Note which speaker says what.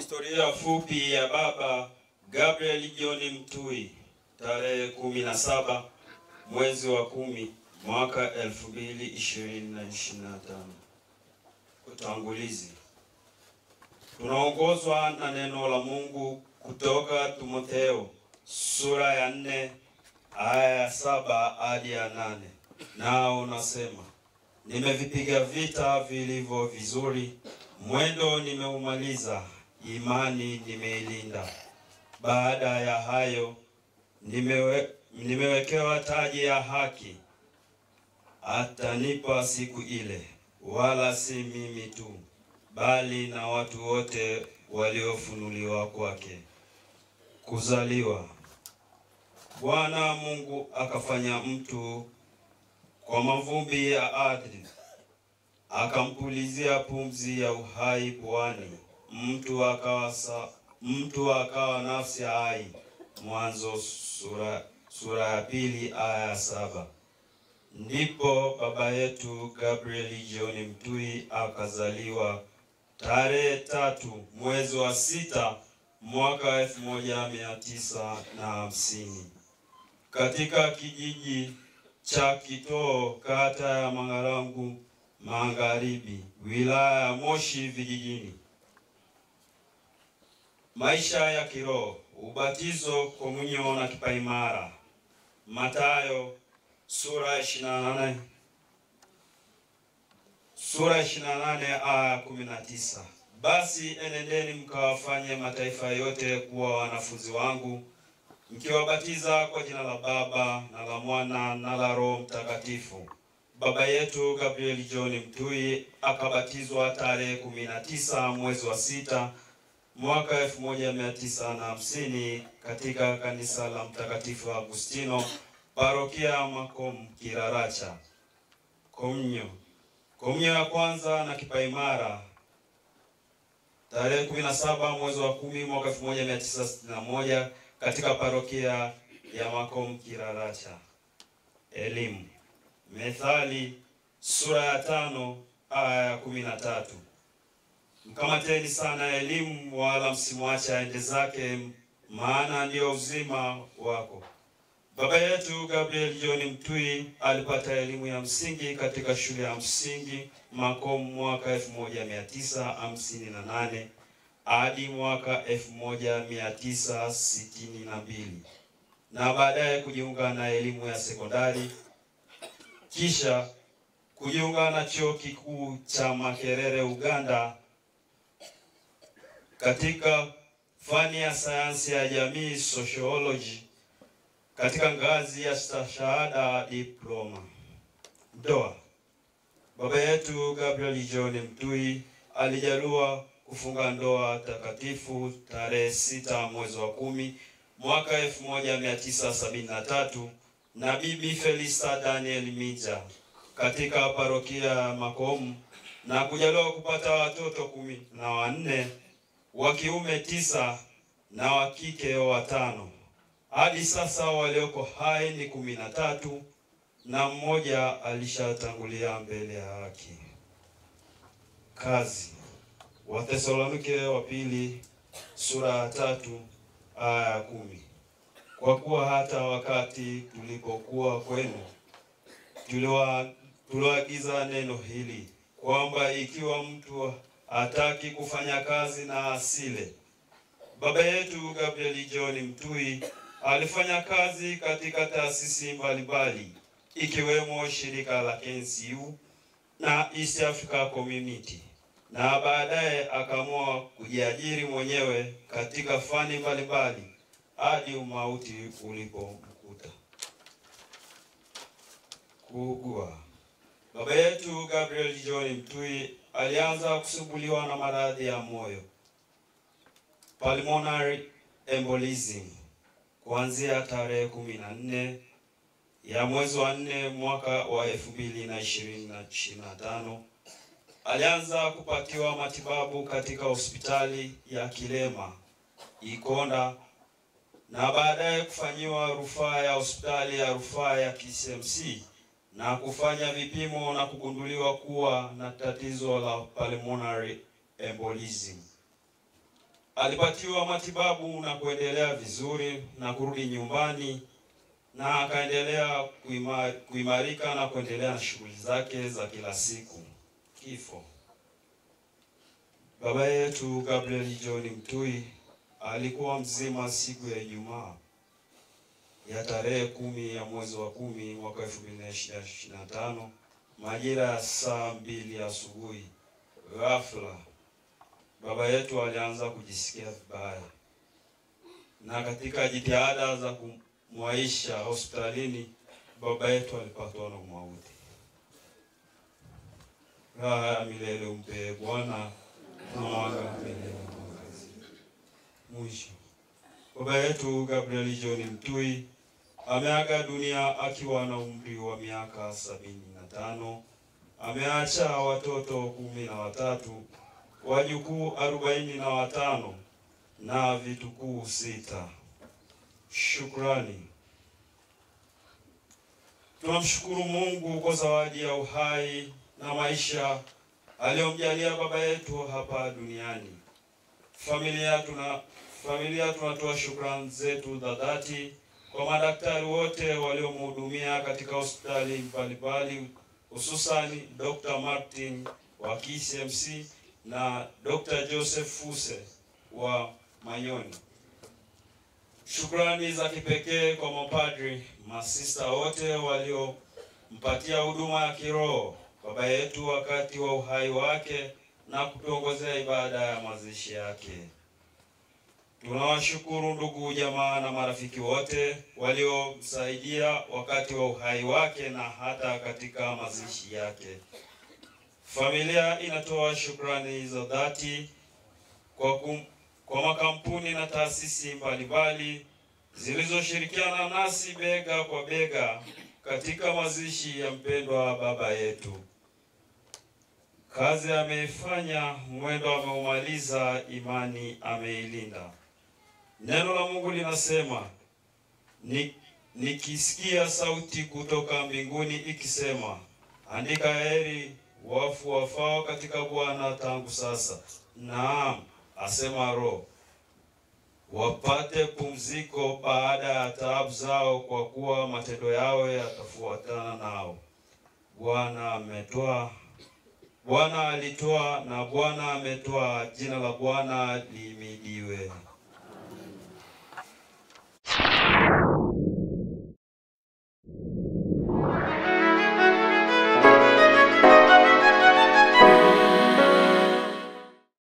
Speaker 1: Historia fupi ya Baba Gabriel John Mtui, tarehe 17 mwezi wa 10 mwaka 2025. Utangulizi. Tunaongozwa na neno la Mungu kutoka Timotheo sura ya 4 aya ya 7 hadi ya 8. Nao unasema, nimevipiga vita vilivyo vizuri, mwendo nimeumaliza, imani nimeilinda. Baada ya hayo nimewekewa taji ya haki, atanipa siku ile, wala si mimi tu, bali na watu wote waliofunuliwa kwake. Kuzaliwa. Bwana Mungu akafanya mtu kwa mavumbi ya ardhi, akampulizia pumzi ya uhai puani, mtu akawa nafsi hai. Mwanzo sura ya 2 aya ya 7. Ndipo baba yetu Gabriel John Mtui akazaliwa tarehe 3 mwezi wa 6 mwaka 1950 katika kijiji cha Kitoo, kata ya Mangarangu Magharibi, wilaya ya Moshi vijijini. Maisha ya kiroho: ubatizo, komunyo na kipaimara. Mathayo sura 28 aya 19. Basi enendeni mkawafanye mataifa yote kuwa wanafunzi wangu, mkiwabatiza kwa jina la Baba na la Mwana na la Roho Mtakatifu. Baba yetu Gabriel John Mtui akabatizwa tarehe 19 mwezi wa 6 mwaka 1950 katika kanisa la Mtakatifu Agustino, parokia Makom Kiraracha. Komunyo ya kwanza na kipaimara tarehe 17 mwezi wa 10 mwaka 1961 katika parokia ya Makom Kiraracha. Elimu. Methali sura ya 5 aya ya 13. Mkamateni sana elimu, wala msimwache aende zake, maana ndio uzima wako. Baba yetu Gabriel John Mtui alipata elimu ya msingi katika shule ya msingi Makom mwaka 1958 hadi mwaka 1962, na baadaye kujiunga na elimu ya sekondari, kisha kujiunga na chuo kikuu cha Makerere Uganda katika fani ya sayansi ya jamii, sociology, katika ngazi ya stashahada diploma. Ndoa. Baba yetu Gabriel John Mtui alijaliwa kufunga ndoa takatifu tarehe 6 mwezi wa 10 mwaka 1973 na Bibi Felista Daniel Mija katika parokia ya Makom, na kujaliwa kupata watoto 14, wa kiume 9 na wa kike 5. Hadi sasa walioko hai ni 13 na mmoja alishatangulia mbele ya haki. Kazi. Wathesalonike wa pili sura ya 3 aya ya 10. Kwa kuwa hata wakati tulipokuwa kwenu tuliwaagiza neno hili, kwamba ikiwa mtu hataki kufanya kazi na asile. Baba yetu Gabriel John Mtui alifanya kazi katika taasisi mbalimbali, ikiwemo shirika la KNCU na East Africa Community, na baadaye akaamua kujiajiri mwenyewe katika fani mbalimbali hadi umauti ulipomkuta. Kuugua. Baba yetu Gabriel John Mtui alianza kusumbuliwa na maradhi ya moyo, pulmonary embolism, kuanzia tarehe 14 ya mwezi wa 4 mwaka wa 2025. Alianza kupatiwa matibabu katika hospitali ya Kilema Ikonda, na baadaye kufanyiwa rufaa ya hospitali ya rufaa ya KCMC na kufanya vipimo na kugunduliwa kuwa na tatizo la pulmonary embolism. Alipatiwa matibabu na kuendelea vizuri na kurudi nyumbani, na akaendelea kuimarika na kuendelea na shughuli zake za kila siku. Kifo. Baba yetu Gabriel John Mtui alikuwa mzima siku ya Ijumaa ya tarehe 10 ya mwezi wa 10 mwaka 2025 majira ya saa 2 asubuhi. Ghafla baba yetu alianza kujisikia vibaya, na katika jitihada za kumwaisha hospitalini baba yetu alipatwa na mauti. Raha ya milele umpe Bwana, na mwanga milele mwangazie. Mwisho. Baba yetu Gabriel John Mtui ameaga dunia akiwa na umri wa miaka 75. Ameacha watoto 13, wajukuu 45 na vitukuu 6. Shukrani. Tunamshukuru Mungu kwa zawadi ya uhai na maisha aliyomjalia baba yetu hapa duniani. Familia tunatoa shukrani zetu za dhati kwa madaktari wote waliomhudumia katika hospitali mbalimbali, hususan Dr. Martin wa KCMC na Dr. Joseph Fuse wa Manyoni. Shukrani za kipekee kwa mapadri, masista wote waliompatia huduma ya kiroho baba yetu wakati wa uhai wake na kutuongozea ibada ya mazishi yake. Tunawashukuru ndugu, jamaa na marafiki wote waliomsaidia wakati wa uhai wake na hata katika mazishi yake. Familia inatoa shukrani za dhati kwa makampuni na taasisi mbalimbali zilizoshirikiana nasi bega kwa bega katika mazishi ya mpendwa baba yetu. Kazi ameifanya, mwendo ameumaliza, imani ameilinda. Neno la Mungu linasema, nikisikia sauti kutoka mbinguni ikisema, andika, heri wafu wafao katika Bwana tangu sasa. Naam, asema Roho, wapate pumziko baada ya taabu zao, kwa kuwa matendo yao yatafuatana nao. Bwana alitoa na Bwana ametoa, jina la Bwana lihimidiwe.